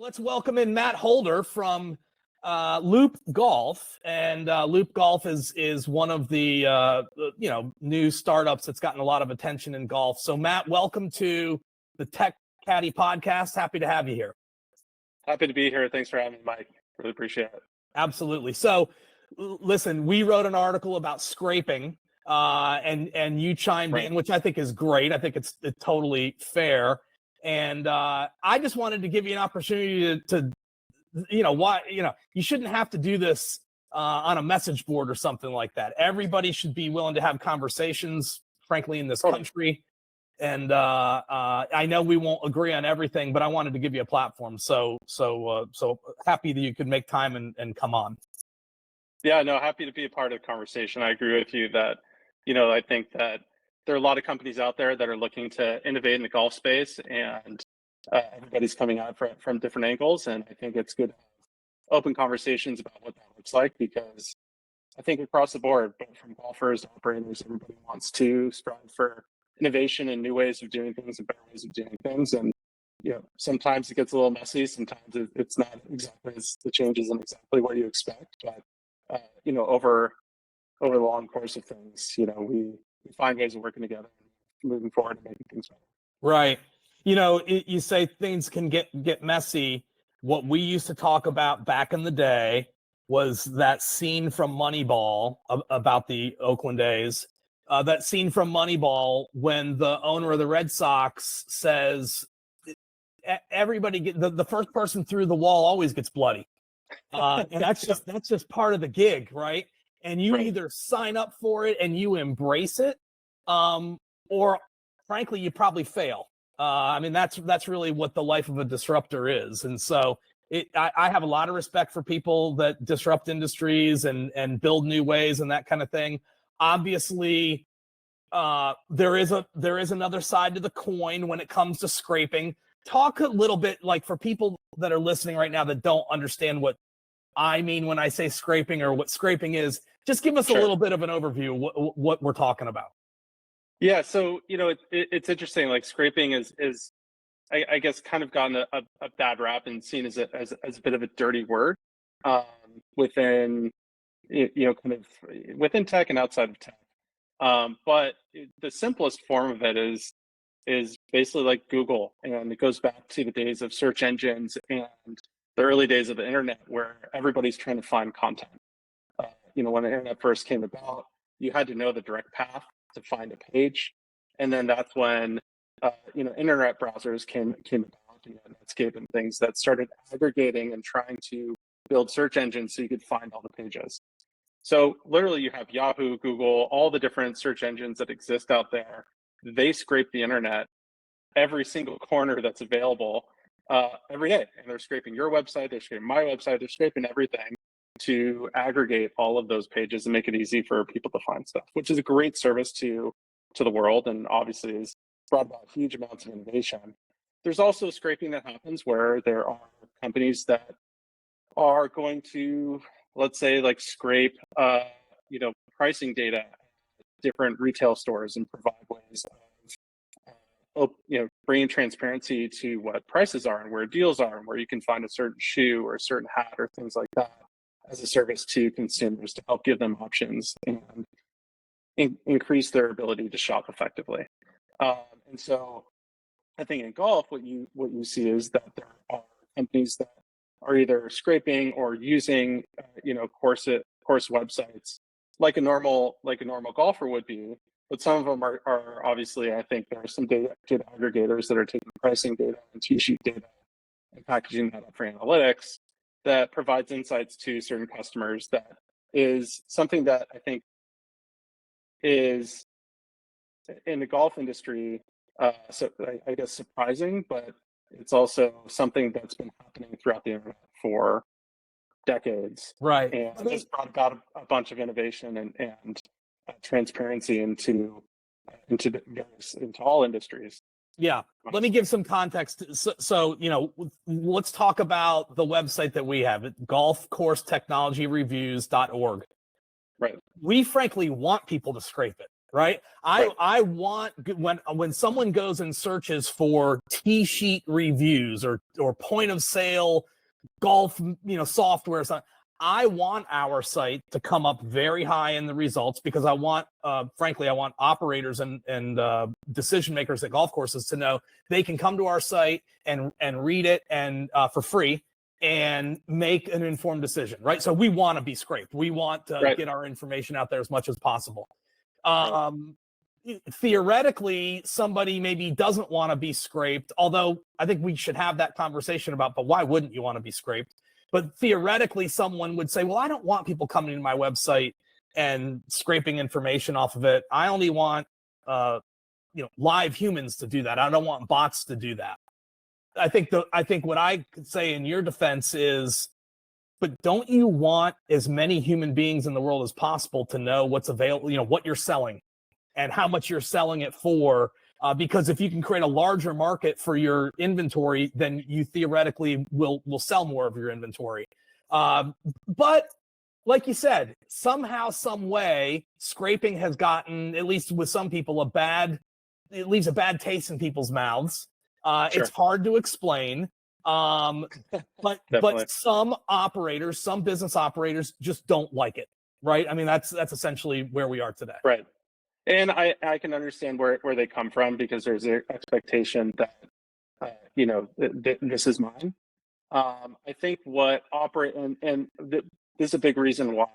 Let's welcome in Matt Holder from Loop Golf, and Loop Golf is one of the new startups that's gotten a lot of attention in golf. So Matt, welcome to the Tech Caddy podcast. Happy to have you here. Happy to be here. Thanks for having me, Mike. Really appreciate it. Absolutely. So listen, we wrote an article about scraping, and you chimed in, which I think is great. I think it's totally fair. And I just wanted to give you an opportunity to you shouldn't have to do this on a message board or something like that. Everybody should be willing to have conversations, frankly, in this country. And I know we won't agree on everything, but I wanted to give you a platform. So happy that you could make time and come on. Yeah, no, happy to be a part of the conversation. I agree with you that, I think that there are a lot of companies out there that are looking to innovate in the golf space, and everybody's coming at it from different angles. And I think it's good to have open conversations about what that looks like, because I think across the board, both from golfers to operators, everybody wants to strive for innovation and new ways of doing things and better ways of doing things. And, sometimes it gets a little messy. Sometimes it's not exactly as the changes and exactly what you expect. But, over the long course of things, we find ways of working together and moving forward and making things better. Right. You say things can get messy. What we used to talk about back in the day was that scene from Moneyball about the Oakland A's. That scene from Moneyball when the owner of the Red Sox says, everybody the first person through the wall always gets bloody. And that's just part of the gig, right? And you either sign up for it and you embrace it, or frankly, you probably fail. That's really what the life of a disruptor is. And so I have a lot of respect for people that disrupt industries and build new ways and that kind of thing. Obviously, there is another side to the coin when it comes to scraping. Talk a little bit, like, for people that are listening right now that don't understand what I mean when I say scraping or what scraping is. Just give us a little bit of an overview what we're talking about. Yeah, so it's interesting. Like, scraping is I guess kind of gotten a bad rap and seen as a bit of a dirty word within kind of within tech and outside of tech. But the simplest form of it is basically like Google, and it goes back to the days of search engines and the early days of the internet, where everybody's trying to find content. When the internet first came about, you had to know the direct path to find a page, and then that's when internet browsers came about, Netscape and things that started aggregating and trying to build search engines so you could find all the pages. So literally, you have Yahoo, Google, all the different search engines that exist out there. They scrape the internet, every single corner that's available every day, and they're scraping your website, they're scraping my website, they're scraping everything to aggregate all of those pages and make it easy for people to find stuff, which is a great service to the world, and obviously has brought about huge amounts of innovation. There's also scraping that happens where there are companies that are going to, let's say, like, scrape pricing data at different retail stores and provide ways of bringing transparency to what prices are and where deals are and where you can find a certain shoe or a certain hat or things like that as a service to consumers to help give them options and increase their ability to shop effectively. And so I think in golf, what you see is that there are companies that are either scraping or using course websites like a normal golfer would be. But some of them are obviously, I think there are some data aggregators that are taking pricing data and T-sheet data and packaging that up for analytics that provides insights to certain customers. That is something that I think is in the golf industry, so I guess surprising, but it's also something that's been happening throughout the internet for decades. Right. And it's brought about a bunch of innovation and transparency into all industries. Yeah. Let me give some context. So let's talk about the website that we have, golfcoursetechnologyreviews.org. Right. We frankly want people to scrape it. right? Right. I want when someone goes and searches for tee sheet reviews or point of sale golf, software or something, I want our site to come up very high in the results because I want, frankly, I want operators and decision makers at golf courses to know they can come to our site and read it and for free and make an informed decision, right? So we want to be scraped. We want to get our information out there as much as possible. Theoretically, somebody maybe doesn't want to be scraped, although I think we should have that conversation about, but why wouldn't you want to be scraped? But theoretically, someone would say, well, I don't want people coming to my website and scraping information off of it. I only want, live humans to do that. I don't want bots to do that. I think what I could say in your defense is, but don't you want as many human beings in the world as possible to know what's available, what you're selling and how much you're selling it for? Because if you can create a larger market for your inventory, then you theoretically will sell more of your inventory. But like you said, somehow, some way, scraping has gotten, at least with some people, it leaves a bad taste in people's mouths. It's hard to explain. But some business operators just don't like it, right? I mean, that's essentially where we are today. Right. And I can understand where they come from because there's an expectation that, this is mine. I think what this is a big reason why,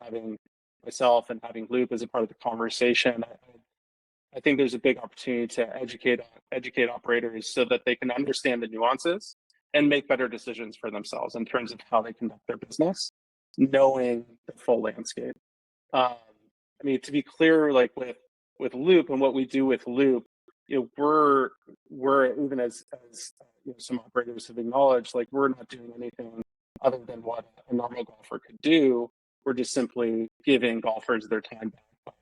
having myself and having Loop as a part of the conversation, I think there's a big opportunity to educate operators so that they can understand the nuances and make better decisions for themselves in terms of how they conduct their business, knowing the full landscape. I mean, to be clear, like with Loop and what we do with Loop, we're even as some operators have acknowledged, like we're not doing anything other than what a normal golfer could do. We're just simply giving golfers their time back by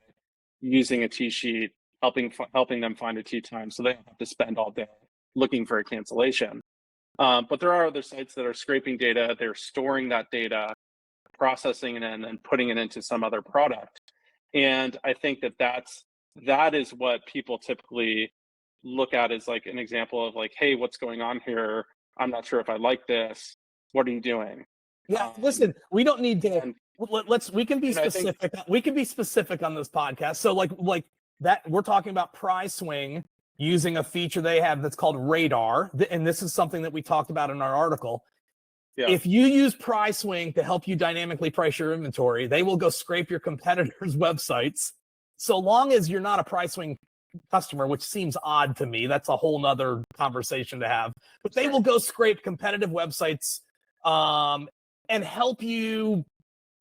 using a tee sheet, helping them find a tee time, so they don't have to spend all day looking for a cancellation. But there are other sites that are scraping data. They're storing that data, processing it, and then putting it into some other product. And I think that is what people typically look at as like an example of like, hey, what's going on here? I'm not sure if I like this. What are you doing? Yeah, listen, we don't need to. We can be specific. We can be specific on this podcast. So like that, we're talking about Priswing using a feature they have that's called Radar, and this is something that we talked about in our article. Yeah. If you use Priswing to help you dynamically price your inventory, they will go scrape your competitors' websites. So long as you're not a Priswing customer, which seems odd to me, that's a whole nother conversation to have. But they will go scrape competitive websites and help you,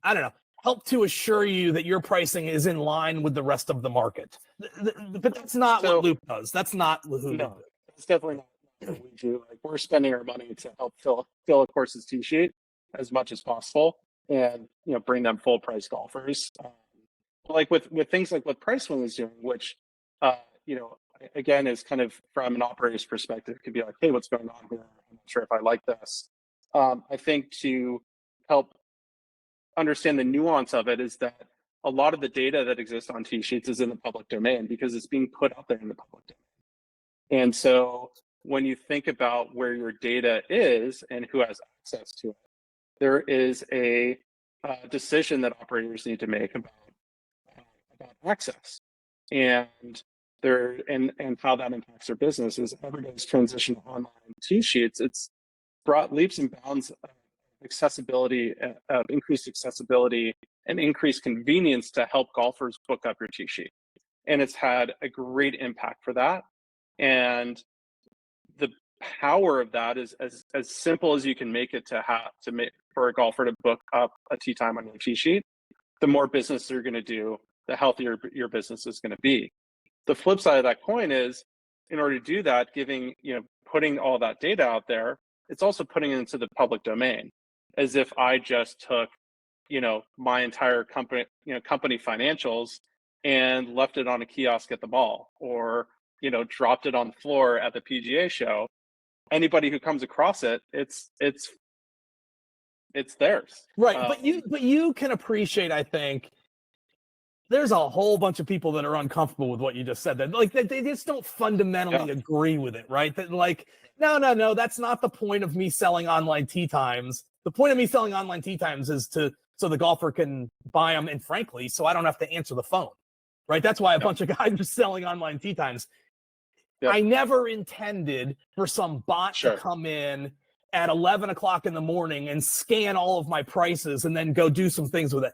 help to assure you that your pricing is in line with the rest of the market. But that's not what Loop does. That's not who Loop does. It's definitely not what we do. Like, we're spending our money to help fill a course's tee sheet as much as possible and bring them full price golfers. Like with things like what Priswing is doing, which again is kind of from an operator's perspective, could be like, hey, what's going on here? I'm not sure if I like this. I think to help understand the nuance of it is that a lot of the data that exists on tee sheets is in the public domain because it's being put out there in the public domain. And so when you think about where your data is and who has access to it, there is a decision that operators need to make about access and how that impacts their business. Is everybody's transition to online tee sheets, it's brought leaps and bounds of accessibility, increased accessibility and increased convenience to help golfers book up your tee sheet. And it's had a great impact for that. And the power of that is as simple as you can make it to make for a golfer to book up a tee time on your tee sheet. The more business you're going to do, the healthier your business is going to be. The flip side of that coin is, in order to do that, putting all that data out there, it's also putting it into the public domain. As if I just took, my entire company financials and left it on a kiosk at the mall, or dropped it on the floor at the PGA show. Anybody who comes across it, it's theirs. Right, but you can appreciate, I think, there's a whole bunch of people that are uncomfortable with what you just said. That like they just don't fundamentally agree with it, right? That like, no, that's not the point of me selling online tee times. The point of me selling online tee times is so the golfer can buy them, and frankly, so I don't have to answer the phone, right? That's why a bunch of guys are selling online tee times. I never intended for some bot to come in at 11 o'clock in the morning and scan all of my prices and then go do some things with it.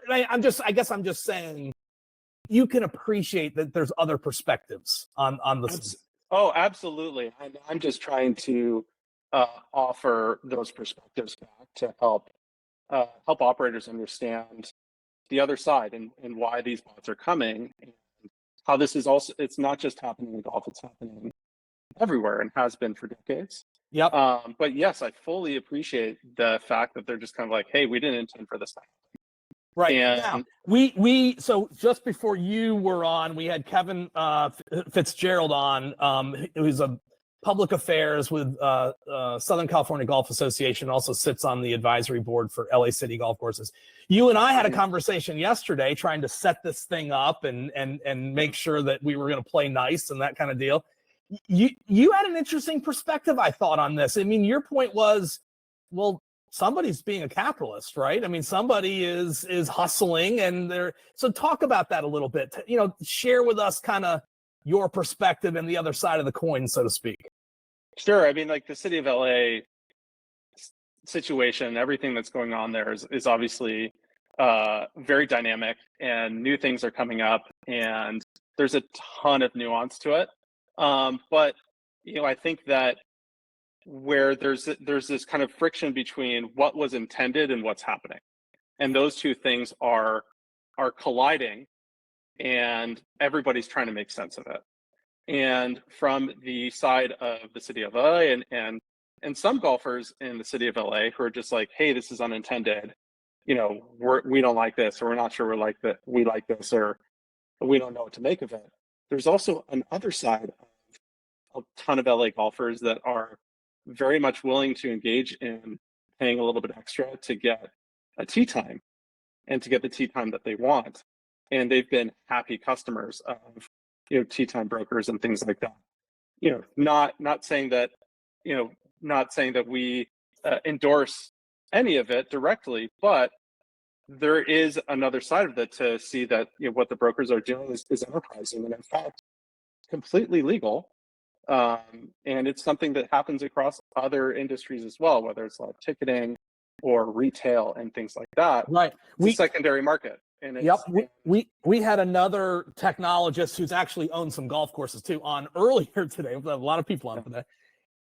I guess I'm just saying you can appreciate that there's other perspectives on this. Oh, absolutely. I'm just trying to offer those perspectives back to help operators understand the other side and why these bots are coming, and how this is also, it's not just happening in golf, it's happening everywhere and has been for decades. Yep. But yes, I fully appreciate the fact that they're just kind of like, hey, we didn't intend for this to happen. Right. And now, we so just before you were on, we had Kevin Fitzgerald on, who's a public affairs with Southern California Golf Association, also sits on the advisory board for LA City Golf Courses. You and I had a conversation yesterday trying to set this thing up and make sure that we were going to play nice and that kind of deal. You had an interesting perspective, I thought, on this. I mean, your point was, well, somebody's being a capitalist, right? I mean, somebody is hustling, and they're, so talk about that a little bit. You know, share with us kind of your perspective and the other side of the coin, so to speak. Sure. I mean, like the city of LA situation, everything that's going on there is obviously very dynamic, and new things are coming up, and there's a ton of nuance to it. But you know, I think that where there's this kind of friction between what was intended and what's happening, and those two things are colliding, and everybody's trying to make sense of it. And from the side of the city of LA and some golfers in the city of LA who are just like, hey, this is unintended, you know, we don't like this, or we're not sure we like this, or we don't know what to make of it. There's also an other side of a ton of LA golfers that are very much willing to engage in paying a little bit extra to get a tee time and to get the tee time that they want. And they've been happy customers of, you know, tee time brokers and things like that. You know, not saying that, you know, not saying that we endorse any of it directly, but there is another side of it to see that, you know, what the brokers are doing is enterprising, and in fact completely legal. And it's something that happens across other industries as well, whether it's live ticketing or retail and things like that. Right. It's a secondary market. And yep. We had another technologist who's actually owned some golf courses too on earlier today. We have a lot of people on today.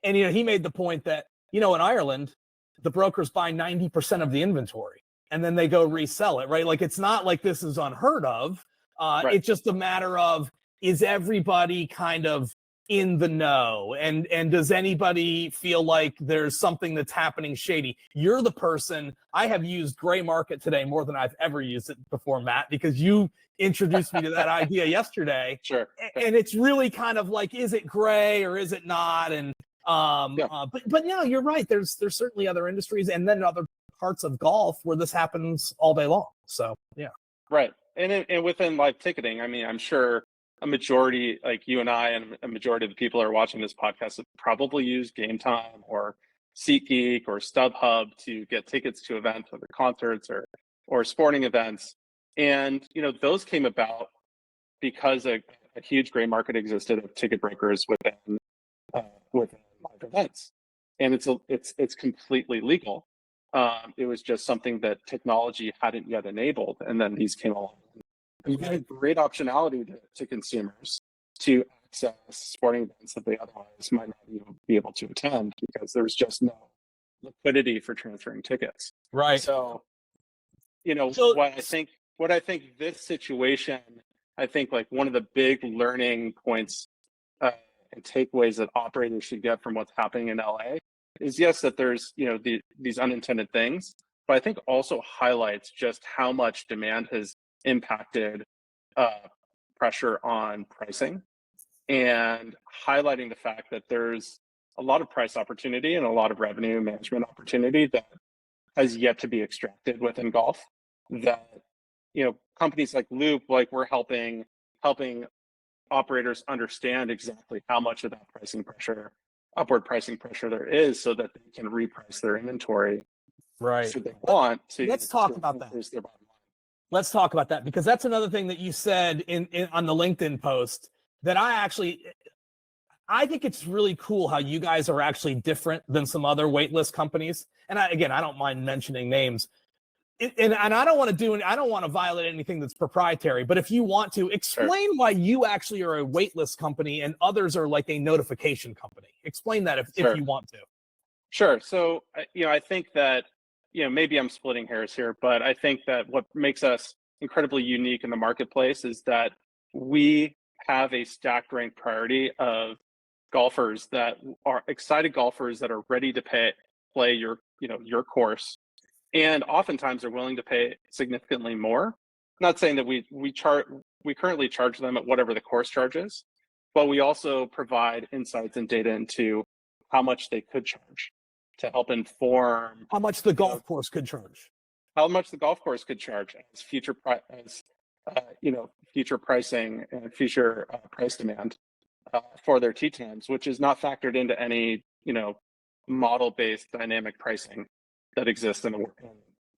And, you know, he made the point that, you know, in Ireland, the brokers buy 90% of the inventory and then they go resell it, right? Like, it's not like this is unheard of. Right. It's just a matter of, is everybody kind of in the know, and does anybody feel like there's something that's happening shady? You're the person. I have used gray market today more than I've ever used it before, Matt, because you introduced me to that idea yesterday. Sure. And it's really kind of like, is it gray or is it not? And but no, you're right. There's certainly other industries and then other parts of golf where this happens all day long. So yeah. Right. And within live ticketing, I mean, I'm sure a majority, like you and I, and a majority of the people who are watching this podcast have probably used Game Time or SeatGeek or StubHub to get tickets to events, whether concerts or sporting events. And, you know, those came about because a huge gray market existed of ticket brokers within live events. And it's completely legal. It was just something that technology hadn't yet enabled. And then these came along. We've got a great optionality to consumers to access sporting events that they otherwise might not even be able to attend because there's just no liquidity for transferring tickets. Right. So, you know, what I think this situation, I think like one of the big learning points and takeaways that operators should get from what's happening in LA is, yes, that there's, you know, these unintended things, but I think also highlights just how much demand has impacted pressure on pricing, and highlighting the fact that there's a lot of price opportunity and a lot of revenue management opportunity that has yet to be extracted within golf, that, you know, companies like Loop, like we're helping operators understand exactly how much of that upward pricing pressure there is, so that they can reprice their inventory Right. should they want to. Let's talk about that. Their bottom line. Let's talk about that, because that's another thing that you said in on the LinkedIn post that I think it's really cool how you guys are actually different than some other waitlist companies. And I don't mind mentioning names. And I don't want to violate anything that's proprietary, but if you want to explain why you actually are a waitlist company and others are like a notification company. Explain that if you want to. Sure. So, I think that, maybe I'm splitting hairs here, but I think that what makes us incredibly unique in the marketplace is that we have a stacked rank priority of golfers that are excited golfers that are ready to play your course, and oftentimes are willing to pay significantly more. Not saying that we currently charge them at whatever the course charges, but we also provide insights and data into how much they could charge to help inform How much the golf course could charge. How much the golf course could charge as future pricing and future price demand for their tee times, which is not factored into any model-based dynamic pricing that exists in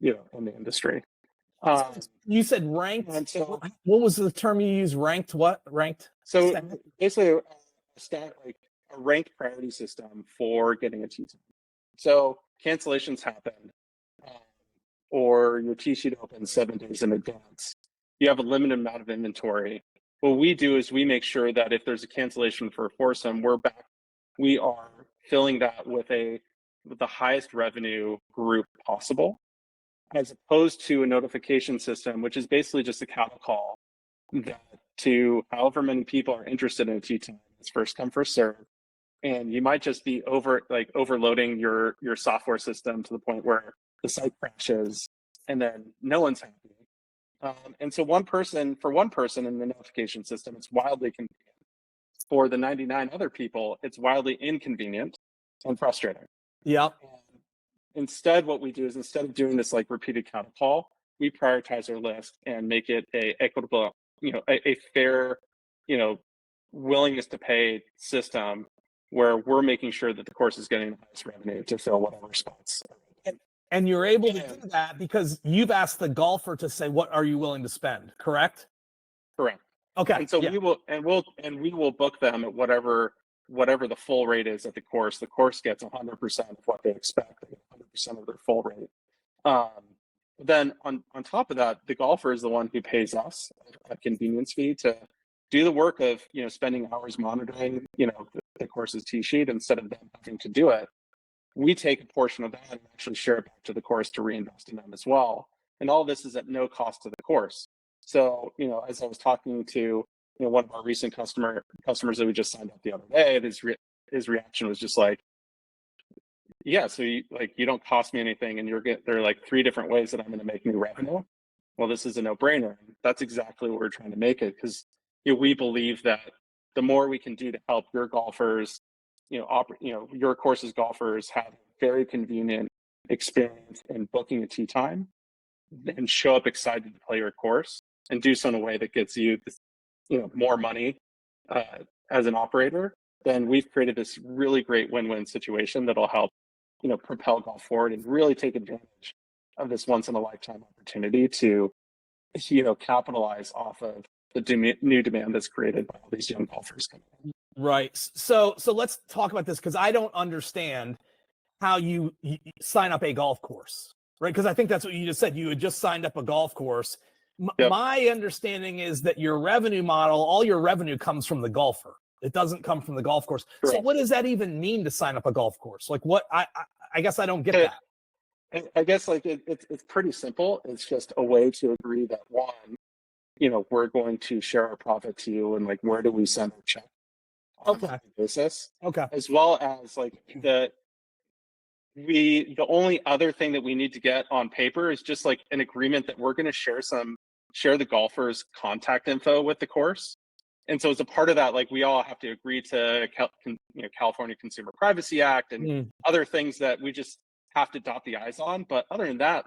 the industry. You said ranked. And so, what was the term you used? Ranked what? Ranked. So basically, a ranked priority system for getting a tee time. So cancellations happen, or your tee sheet opens 7 days in advance. You have a limited amount of inventory. What we do is we make sure that if there's a cancellation for a foursome, we are filling that with the highest revenue group possible, as opposed to a notification system, which is basically just a cattle call to however many people are interested in a tee time. It's first come, first serve. And you might just be overloading your software system to the point where the site crashes and then no one's happy. And so one person in the notification system, it's wildly convenient. For the 99 other people, it's wildly inconvenient and frustrating. Yeah. Instead, what we do is, instead of doing this like repeated cattle call, we prioritize our list and make it a equitable, a fair, willingness to pay system, where we're making sure that the course is getting the highest revenue to fill whatever spots. And you're able to do that because you've asked the golfer to say, what are you willing to spend? Correct? Correct. Okay. And so we will book them at whatever the full rate is at the course. The course gets 100% of what they expect. They get 100% of their full rate. Then on top of that, the golfer is the one who pays us a convenience fee to do the work of spending hours monitoring the course's tee sheet. Instead of them having to do it, we take a portion of that and actually share it back to the course to reinvest in them as well. And all this is at no cost to the course. So as I was talking to one of our recent customers that we just signed up the other day, his reaction was just like, yeah, so you don't cost me anything, and there are like 3 different ways that I'm going to make new revenue. Well, this is a no-brainer. That's exactly what we're trying to make it, because we believe that the more we can do to help your golfers, your course's golfers have a very convenient experience in booking a tee time and show up excited to play your course, and do so in a way that gets you more money as an operator, then we've created this really great win-win situation that'll help propel golf forward and really take advantage of this once-in-a-lifetime opportunity to capitalize off of the new demand that's created by all these young golfers coming in. Right. So let's talk about this, because I don't understand how you sign up a golf course, right? Because I think that's what you just said. You had just signed up a golf course. Yep. My understanding is that your revenue model, all your revenue comes from the golfer. It doesn't come from the golf course. Correct. So what does that even mean to sign up a golf course? Like, what? I guess I don't get that. I guess it's pretty simple. It's just a way to agree that, one, we're going to share our profit to you, and where do we send our check on a basis. Okay. As well as the only other thing that we need to get on paper is just an agreement that we're going to share the golfer's contact info with the course. And so as a part of that, we all have to agree to California Consumer Privacy Act and other things that we just have to dot the I's on. But other than that,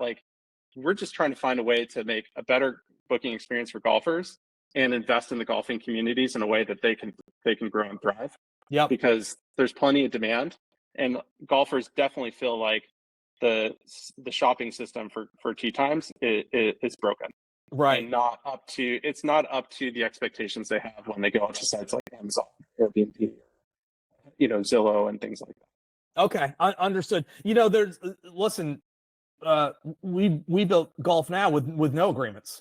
we're just trying to find a way to make a better booking experience for golfers and invest in the golfing communities in a way that they can grow and thrive. Yep. Because there's plenty of demand, and golfers definitely feel like the shopping system for tee times is broken. Right. And it's not up to the expectations they have when they go out to sites like Amazon, Airbnb, Zillow and things like that. Okay, understood. Listen, we built Golf Now with no agreements.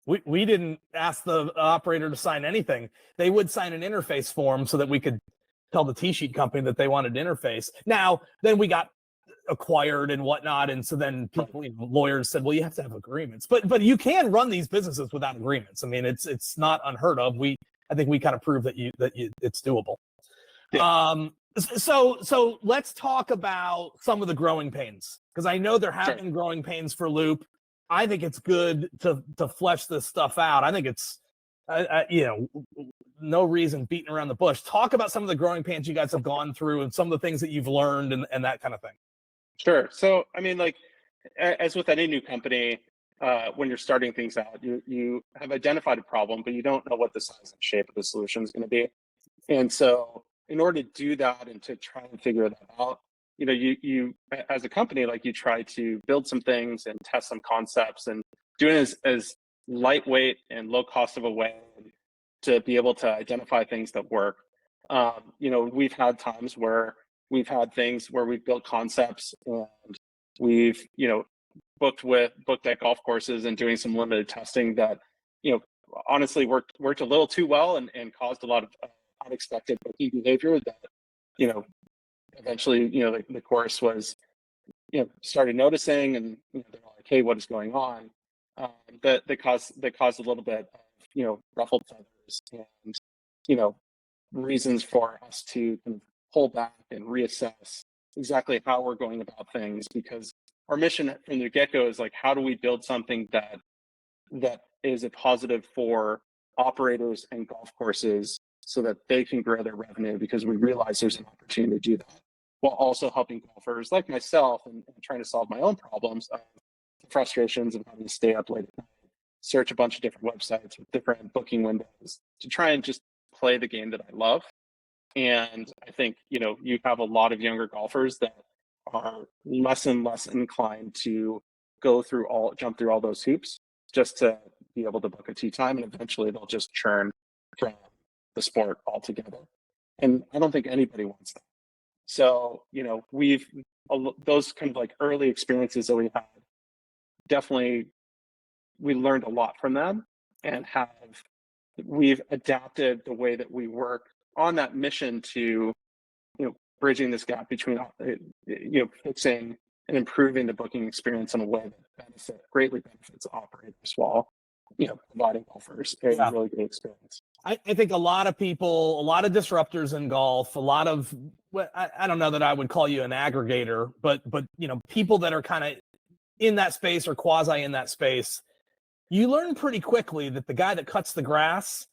We didn't ask the operator to sign anything. They would sign an interface form so that we could tell the T-sheet company that they wanted to interface. Now, then we got acquired and whatnot, and so then people, lawyers said, well, you have to have agreements. But you can run these businesses without agreements. I mean, it's not unheard of. I think we kind of proved that it's doable. Yeah. So let's talk about some of the growing pains, because I know there have been growing pains for Loop. I think it's good to flesh this stuff out. I think it's no reason beating around the bush. Talk about some of the growing pains you guys have gone through and some of the things that you've learned and that kind of thing. Sure. So I mean, like, as with any new company, when you're starting things out, you have identified a problem, but you don't know what the size and shape of the solution is going to be. And so in order to do that and to try and figure that out, you as a company, like, you try to build some things and test some concepts and do it as lightweight and low cost of a way to be able to identify things that work. We've had times where we've had things where we've built concepts and we've, booked at golf courses and doing some limited testing that, honestly worked a little too well and caused a lot of unexpected booking behavior that, eventually, the course was, started noticing, and they're like, hey, what is going on? That caused a little bit of, ruffled feathers and, reasons for us to kind of pull back and reassess exactly how we're going about things, because our mission from the get-go is like, how do we build something that is a positive for operators and golf courses so that they can grow their revenue, because we realize there's an opportunity to do that, while also helping golfers like myself and trying to solve my own problems of the frustrations of having to stay up late at night, search a bunch of different websites with different booking windows to try and just play the game that I love. And I think, you have a lot of younger golfers that are less and less inclined to jump through all those hoops just to be able to book a tee time, and eventually they'll just churn from the sport altogether. And I don't think anybody wants that. So, those kind of like early experiences that we had, definitely we learned a lot from them, and we've adapted the way that we work on that mission to, bridging this gap between, fixing and improving the booking experience in a way that greatly benefits operators while, providing golfers a really good experience. I think a lot of people, a lot of disruptors in golf, a lot of, I don't know that I would call you an aggregator, but people that are kind of in that space or quasi in that space, you learn pretty quickly that the guy that cuts the grass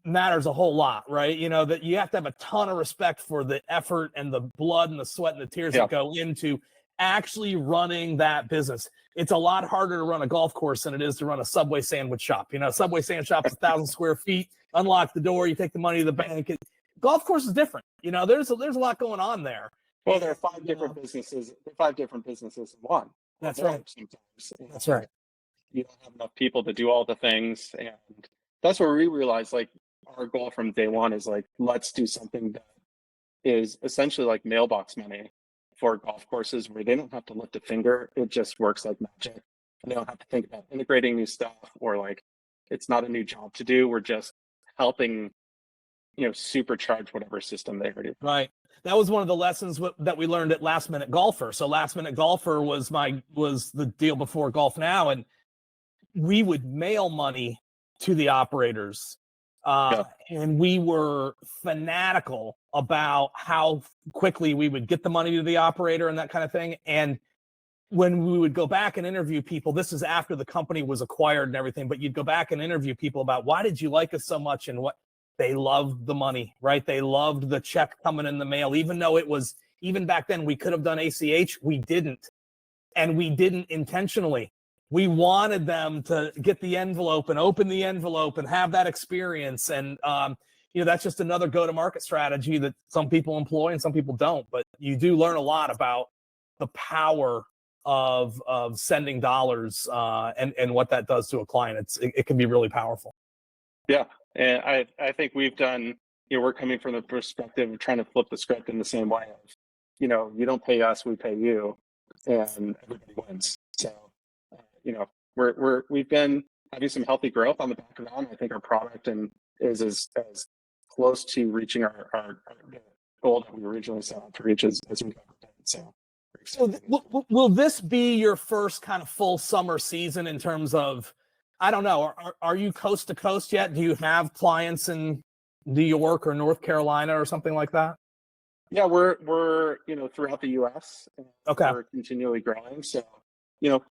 matters a whole lot, right? That you have to have a ton of respect for the effort and the blood and the sweat and the tears that go into actually running that business. It's a lot harder to run a golf course than it is to run a Subway sandwich shop. Subway sandwich shop is 1,000 square feet, unlock the door, you take the money to the bank. Golf course is different. There's a lot going on there. Well, there are 5 different businesses. There are 5 different businesses in one. That's right. Sometimes. That's right. You don't have enough people to do all the things, and that's where we realized, like, our goal from day one is like, let's do something that is essentially like mailbox money for golf courses, where they don't have to lift a finger. It just works like magic. And they don't have to think about integrating new stuff, or like, it's not a new job to do. We're just helping, supercharge whatever system they already have. Right. That was one of the lessons that we learned at Last Minute Golfer. So Last Minute Golfer was the deal before Golf Now, and we would mail money to the operators. And we were fanatical about how quickly we would get the money to the operator and that kind of thing. And when we would go back and interview people, this is after the company was acquired and everything, but you'd go back and interview people about, why did you like us so much? And what they loved the money, right? They loved the check coming in the mail, even though it was, even back then we could have done ACH, we didn't. And we didn't intentionally. we wanted them to get the envelope and open the envelope and have that experience. And, that's just another go-to-market strategy that some people employ and some people don't. But you do learn a lot about the power of sending dollars and what that does to a client. It can be really powerful. Yeah, and I think we've done. We're coming from the perspective of trying to flip the script in the same way of, you don't pay us, we pay you, and everybody wins. So, we've been having some healthy growth on the back of that. I think our product is as close to reaching our goal that we originally set out to reach as we've ever been. So will this be your first kind of full summer season in terms of, I don't know, are you coast to coast yet? Do you have clients in New York or North Carolina or something like that? Yeah, we're throughout the U.S. Okay. We're continually growing. So,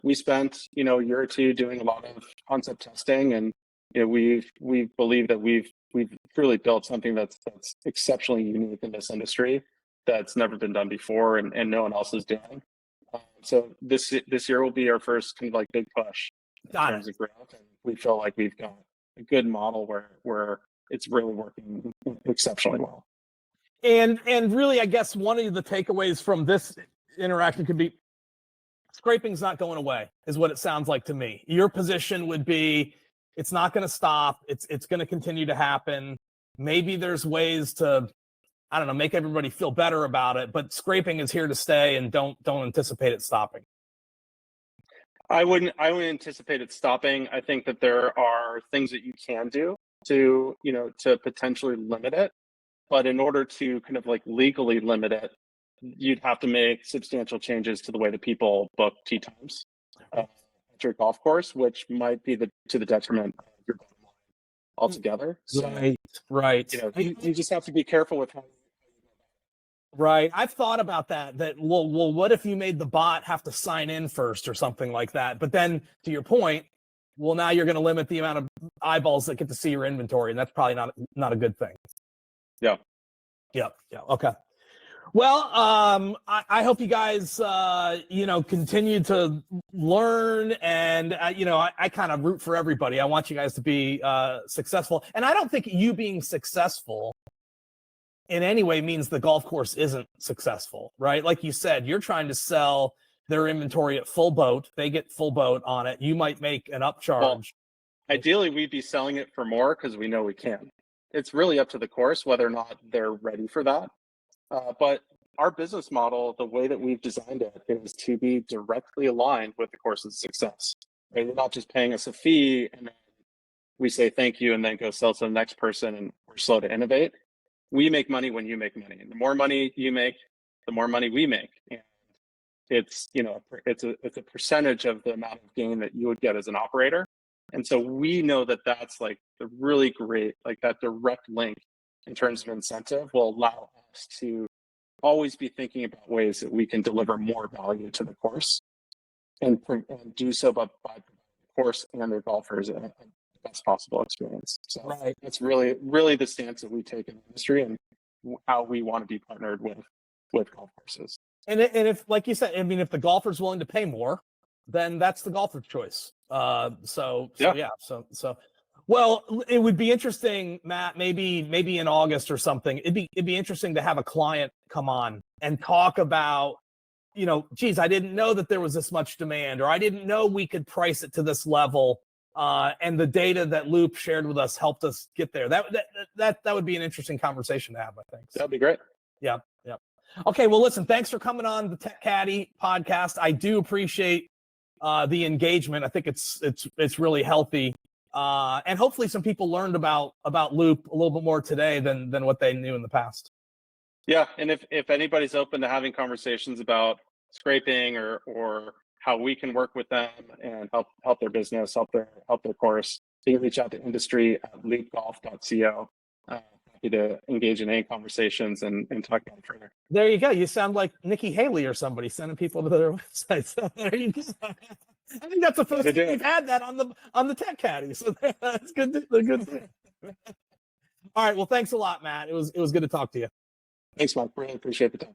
we spent, a year or two doing a lot of concept testing, and we believe that we've truly built something that's exceptionally unique in this industry that's never been done before, and no one else is doing. So this year will be our first kind of like big push in terms of growth, and we feel like we've got a good model where it's really working exceptionally well. And really, I guess one of the takeaways from this interaction could be scraping's not going away, is what it sounds like to me. Your position would be, it's not going to stop. It's going to continue to happen. Maybe there's ways to, I don't know, make everybody feel better about it, but scraping is here to stay, and don't anticipate it stopping. I wouldn't anticipate it stopping. I think that there are things that you can do to potentially limit it. But in order to kind of like legally limit it, you'd have to make substantial changes to the way that people book tee times at your golf course, which might be to the detriment of your bottom line altogether. So, right. You just have to be careful with how. Right. I've thought about that. Well, what if you made the bot have to sign in first or something like that? But then, to your point, well, now you're going to limit the amount of eyeballs that get to see your inventory, and that's probably not a good thing. Yeah. Okay. Well, I hope you guys, continue to learn, and I kind of root for everybody. I want you guys to be successful, and I don't think you being successful in any way means the golf course isn't successful, right? Like you said, you're trying to sell their inventory at full boat. They get full boat on it. You might make an upcharge. Well, ideally, we'd be selling it for more because we know we can. It's really up to the course whether or not they're ready for that. But our business model, the way that we've designed it, is to be directly aligned with the course's success. Right? You're not just paying us a fee and then we say thank you and then go sell to the next person and we're slow to innovate. We make money when you make money. And the more money you make, the more money we make. And it's a percentage of the amount of gain that you would get as an operator. And so we know that that's like the really great, like that direct link in terms of incentive will allow us to always be thinking about ways that we can deliver more value to the course and do so by the course and their golfers the best possible experience. So right. It's really, really the stance that we take in the industry and how we want to be partnered with golf courses. And if, like you said, I mean, if the golfer's willing to pay more, then that's the golfer's choice. So well, it would be interesting, Matt, maybe in August or something. It'd be interesting to have a client come on and talk about, geez, I didn't know that there was this much demand, or I didn't know we could price it to this level. And the data that Loop shared with us helped us get there. That would be an interesting conversation to have, I think. That'd be great. Yeah. Okay, well, listen, thanks for coming on the Tech Caddy podcast. I do appreciate the engagement. I think it's really healthy. And hopefully some people learned about Loop a little bit more today than what they knew in the past. Yeah, and if anybody's open to having conversations about scraping or how we can work with them and help their business, help their course, you can reach out to industry@loopgolf.co. Happy to engage in any conversations and talk about it further. There you go. You sound like Nikki Haley or somebody sending people to their website. So there you go. I think that's the first time we've had that on the Tech Caddy. So that's good. Good. All right. Well, thanks a lot, Matt. It was good to talk to you. Thanks, Mike. Really appreciate the time.